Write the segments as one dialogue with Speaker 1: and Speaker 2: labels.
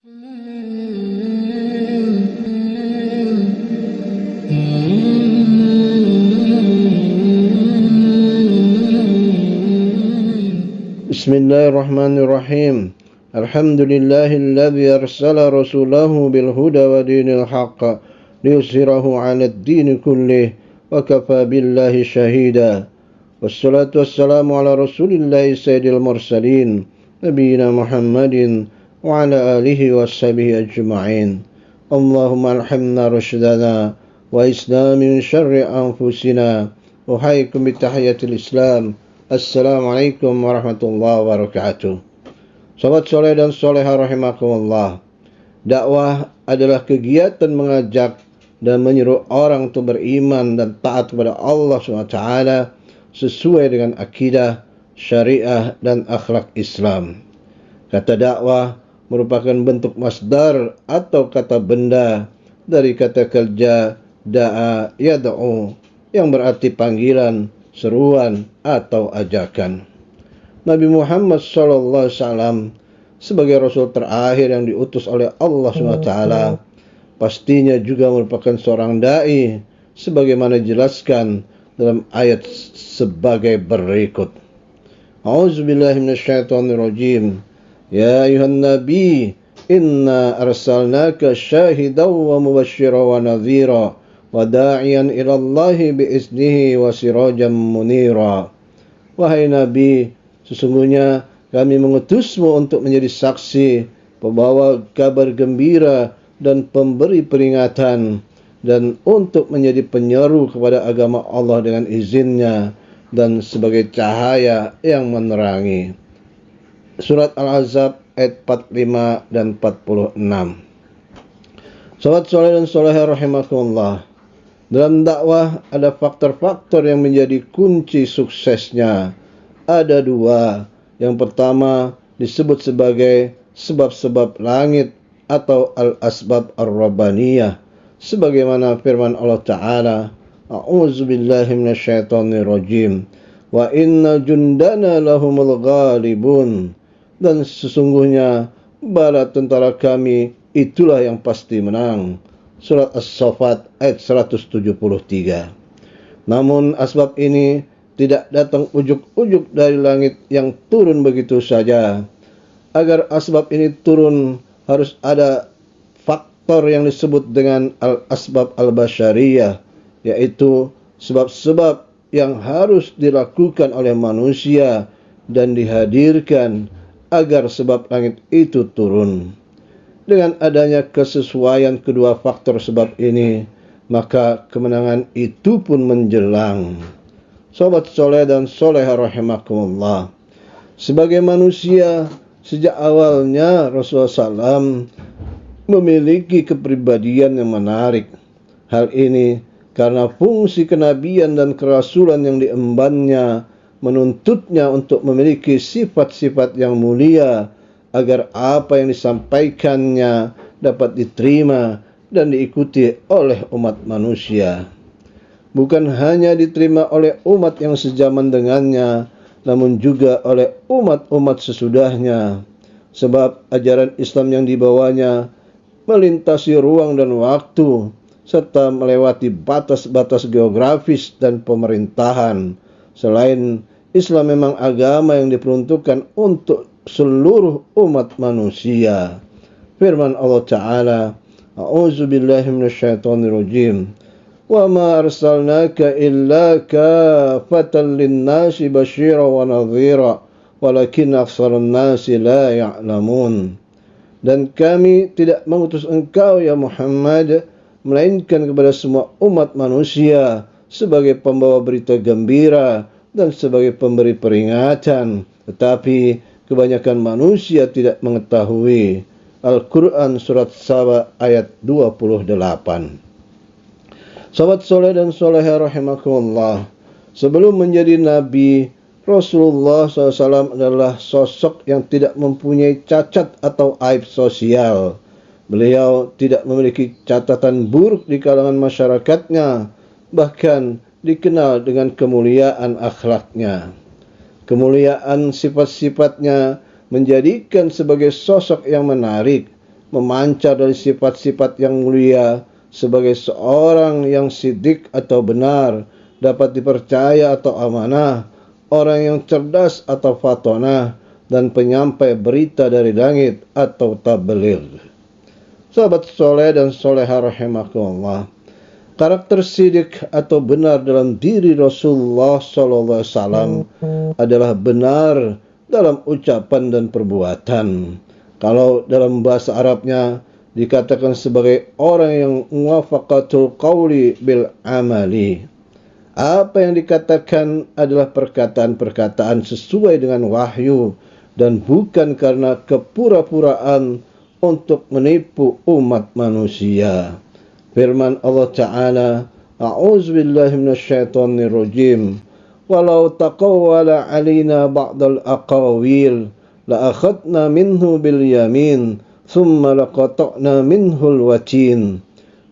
Speaker 1: Bismillahirrahmanirrahim. Alhamdulillahilladzi arsala rasulahu bil huda wa dinil haqq liyuzhirahu 'alad din kullih wa kafa billahi shahida. Wassalatu wassalamu ala rasulillahi sayyidil mursalin nabiyina Muhammadin wa ala alihi washabihi ajma'in. Allahumma alhamna rushdana wa isna min syarri anfusina wa haykum bitahiyatil islam. Assalamualaikum warahmatullahi wabarakatuh. Sahabat soleh dan soleha rahimakumullah. Dakwah adalah kegiatan mengajak dan menyeru orang untuk beriman dan taat kepada Allah SWT sesuai dengan akidah, syariah dan akhlak Islam. Kata dakwah merupakan bentuk masdar atau kata benda dari kata kerja da'a yad'u yang berarti panggilan, seruan atau ajakan. Nabi Muhammad SAW sebagai Rasul terakhir yang diutus oleh Allah SWT pastinya juga merupakan seorang da'i sebagaimana dijelaskan dalam ayat sebagai berikut. A'udzubillahi minasyaitonirrajim. Ya ayuhan nabi inna arsalnaka syahidan wa mubasysyiran wa nadhira wa da'iyan ilallahi biiznihi wa sirajan munira. Wahai Nabi, sesungguhnya kami mengutusmu untuk menjadi saksi, pembawa kabar gembira dan pemberi peringatan, dan untuk menjadi penyeru kepada agama Allah dengan izinnya dan sebagai cahaya yang menerangi. Surat Al-Ahzab ayat 45 dan 46. Sahabat soleh dan solehah rahimakumullah. Dalam dakwah ada faktor-faktor yang menjadi kunci suksesnya. Ada dua. Yang pertama disebut sebagai sebab-sebab langit atau al-asbab ar-rabbaniyah. Sebagaimana firman Allah Ta'ala, A'udzubillahi minasyaitonirrajim. Wa inna jundana lahumul ghalibun. Dan sesungguhnya bala tentara kami itulah yang pasti menang. Surat As-Saffat ayat 173. Namun asbab ini tidak datang ujuk-ujuk dari langit yang turun begitu saja. Agar asbab ini turun harus ada faktor yang disebut dengan al-asbab al-basyariyah, yaitu sebab-sebab yang harus dilakukan oleh manusia dan dihadirkan agar sebab langit itu turun. Dengan adanya kesesuaian kedua faktor sebab ini, maka kemenangan itu pun menjelang. Sobat soleh dan soleha rahimakumullah. Sebagai manusia, sejak awalnya Rasulullah SAW memiliki kepribadian yang menarik. Hal ini karena fungsi kenabian dan kerasulan yang diembannya menuntutnya untuk memiliki sifat-sifat yang mulia, agar apa yang disampaikannya dapat diterima dan diikuti oleh umat manusia. Bukan hanya diterima oleh umat yang sejaman dengannya, namun juga oleh umat-umat sesudahnya. Sebab ajaran Islam yang dibawanya melintasi ruang dan waktu, serta melewati batas-batas geografis dan pemerintahan. Selain Islam memang agama yang diperuntukkan untuk seluruh umat manusia. Firman Allah Ta'ala, A'udzubillahi minasyaitonirrajim. Wa ma arsalnaka illa kafatan linnasi basyiran wa nadhira walakin aktsaran nasi la ya'lamun. Dan kami tidak mengutus engkau ya Muhammad melainkan kepada semua umat manusia sebagai pembawa berita gembira dan sebagai pemberi peringatan, tetapi kebanyakan manusia tidak mengetahui. Al-Quran Surat Saba ayat 28. Sahabat soleh dan soleha rahimakumullah. Sebelum menjadi Nabi, Rasulullah SAW adalah sosok yang tidak mempunyai cacat atau aib sosial. Beliau tidak memiliki catatan buruk di kalangan masyarakatnya, bahkan dikenal dengan kemuliaan akhlaknya. Kemuliaan sifat-sifatnya menjadikan sebagai sosok yang menarik, memancar dari sifat-sifat yang mulia sebagai seorang yang sidik atau benar, dapat dipercaya atau amanah, orang yang cerdas atau fatonah, dan penyampai berita dari langit atau tabligh. Sahabat soleh dan soleha rahimakumullah, karakter sidik atau benar dalam diri Rasulullah SAW adalah benar dalam ucapan dan perbuatan. Kalau dalam bahasa Arabnya dikatakan sebagai orang yang muwafaqatul qawli bil amali. Apa yang dikatakan adalah perkataan-perkataan sesuai dengan wahyu dan bukan karena kepura-puraan untuk menipu umat manusia. Firman Allah Ta'ala, A'udzubillahi minasyaitonir rajim. Walau taqawwala 'alaina ba'dal aqawil la akhadna minhu bil yamin thumma laqata'na minhul watin.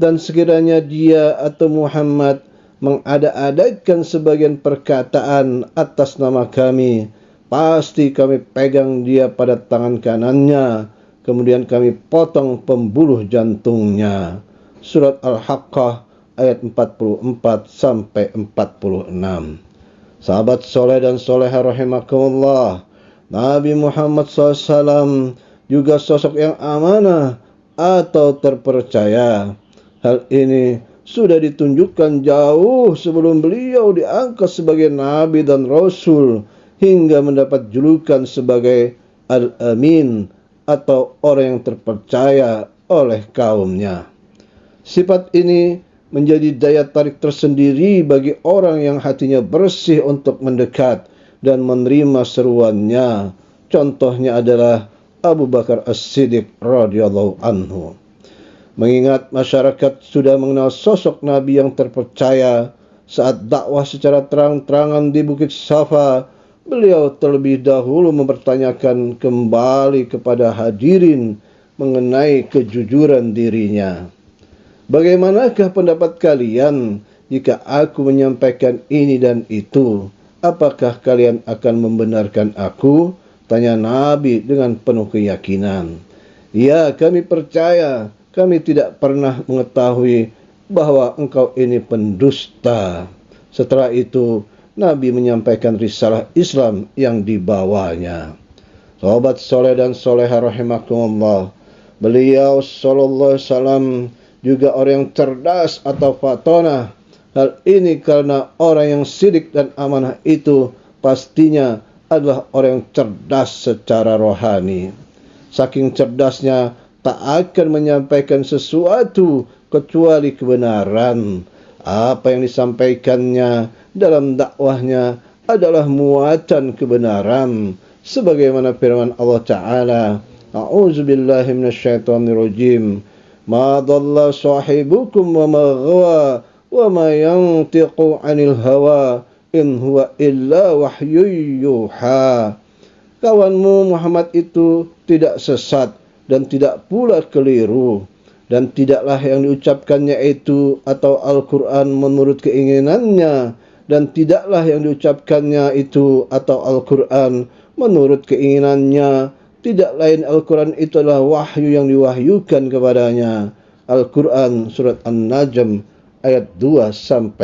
Speaker 1: Dan sekiranya dia atau Muhammad mengada-adakan sebagian perkataan atas nama kami, pasti kami pegang dia pada tangan kanannya, kemudian kami potong pembuluh jantungnya. Surat Al-Haqqah ayat 44 sampai 46. Sahabat soleh dan soleha rahimakumullah, Nabi Muhammad SAW juga sosok yang amanah atau terpercaya. Hal ini sudah ditunjukkan jauh sebelum beliau diangkat sebagai Nabi dan Rasul hingga mendapat julukan sebagai Al-Amin atau orang yang terpercaya oleh kaumnya. Sifat ini menjadi daya tarik tersendiri bagi orang yang hatinya bersih untuk mendekat dan menerima seruannya. Contohnya adalah Abu Bakar As-Siddiq radhiyallahu anhu. Mengingat masyarakat sudah mengenal sosok Nabi yang terpercaya, saat dakwah secara terang-terangan di Bukit Safa, beliau terlebih dahulu mempertanyakan kembali kepada hadirin mengenai kejujuran dirinya. Bagaimanakah pendapat kalian jika aku menyampaikan ini dan itu? Apakah kalian akan membenarkan aku? Tanya Nabi dengan penuh keyakinan. Ya, kami percaya. Kami tidak pernah mengetahui bahwa engkau ini pendusta. Setelah itu, Nabi menyampaikan risalah Islam yang dibawanya. Sahabat soleh dan soleha rahimakumullah, beliau sallallahu alaihi wasallam juga orang yang cerdas atau fatonah. Hal ini karena orang yang sidik dan amanah itu pastinya adalah orang yang cerdas secara rohani. Saking cerdasnya, tak akan menyampaikan sesuatu kecuali kebenaran. Apa yang disampaikannya dalam dakwahnya adalah muatan kebenaran. Sebagaimana firman Allah Ta'ala, A'udzubillahi minasyaitonirrajim. Ma dhalla sahibukum wa ma ghawa wa ma yantiqu 'anil hawa in huwa illa wahyun yuha. Kawanmu Muhammad itu tidak sesat dan tidak pula keliru, dan tidaklah yang diucapkannya itu atau Al-Quran menurut keinginannya, dan tidaklah yang diucapkannya itu atau Al-Quran menurut keinginannya. Tidak lain Al-Quran itu adalah wahyu yang diwahyukan kepadanya. Al-Quran surat An-Najm ayat 2-4.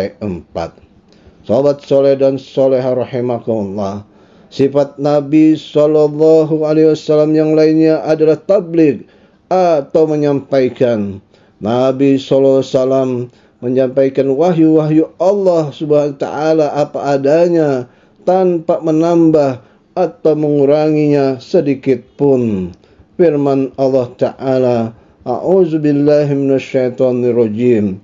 Speaker 1: Sahabat soleh dan soleha rahimakumullah, sifat Nabi SAW yang lainnya adalah tabligh atau menyampaikan. Nabi SAW menyampaikan wahyu-wahyu Allah Subhanahu wa Ta'ala apa adanya tanpa menambah atau menguranginya sedikit pun. Firman Allah Ta'ala, A'udzubillahi minasyaitonirrajim.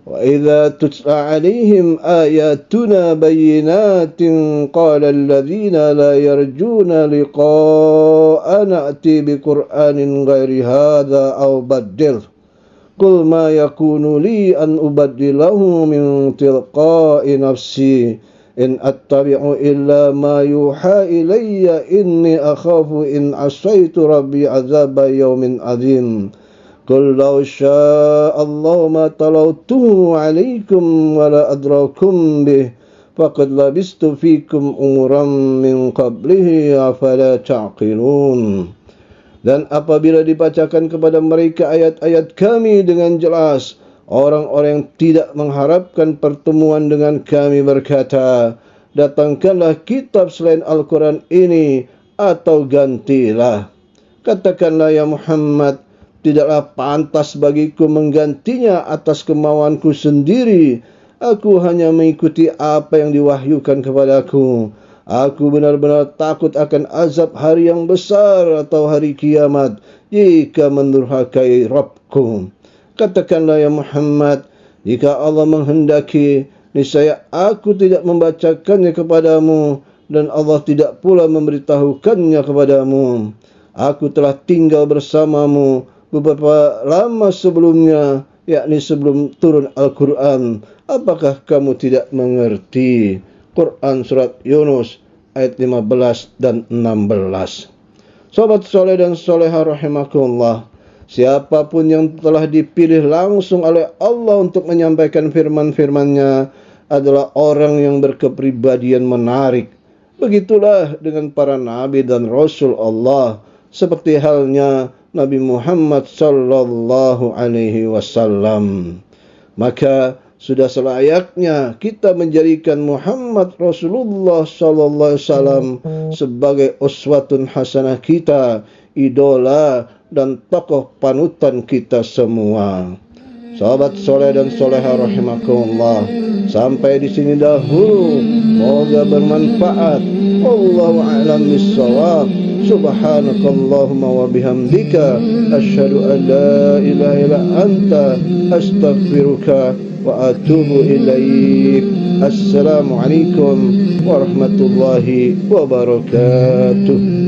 Speaker 1: Wa idza tutla 'alaihim ayatuna bayyinatin qala alladhina la yarjuna liqa'ana ati biqur'anin ghairi hadza aw baddil. Qul ma yakunu li an ubaddilahu min tilqa'i nafsi in attabi'u illa ma yuha ilayya inni akhafu in asaitu rabbi azaba yawmin azim. Qul law sya'allahu ma talawtuhu 'alaikum wa la adrakum bih faqad labistu fikum umuran min qablihi afala ta'qilun. Dan apabila dibacakan kepada mereka ayat-ayat kami dengan jelas, orang-orang yang tidak mengharapkan pertemuan dengan kami berkata, datangkanlah kitab selain Al-Quran ini atau gantilah. Katakanlah ya Muhammad, tidaklah pantas bagiku menggantinya atas kemauanku sendiri. Aku hanya mengikuti apa yang diwahyukan kepadaku. Aku benar-benar takut akan azab hari yang besar atau hari kiamat jika mendurhakai Rabbku. Katakanlah ya Muhammad, jika Allah menghendaki, niscaya aku tidak membacakannya kepadamu dan Allah tidak pula memberitahukannya kepadamu. Aku telah tinggal bersamamu beberapa lama sebelumnya, yakni sebelum turun Al-Quran. Apakah kamu tidak mengerti? Quran Surat Yunus ayat 15 dan 16. Sobat soleh dan soleha rahimakumullah, siapapun yang telah dipilih langsung oleh Allah untuk menyampaikan firman-firman-Nya adalah orang yang berkepribadian menarik. Begitulah dengan para nabi dan rasul Allah, seperti halnya Nabi Muhammad sallallahu alaihi wasallam. Maka sudah selayaknya kita menjadikan Muhammad Rasulullah sallallahu alaihi wasallam sebagai uswatun hasanah kita, idola dan tokoh panutan kita semua. Sahabat soleh dan soleha rahimakumullah, sampai di sini dahulu, semoga bermanfaat. Wallahu a'lam bissawab. Subhanakallahumma wa bihamdika asyhadu an la ilaha illa anta astaghfiruka wa atubu ilaik. Assalamualaikum warahmatullahi wabarakatuh.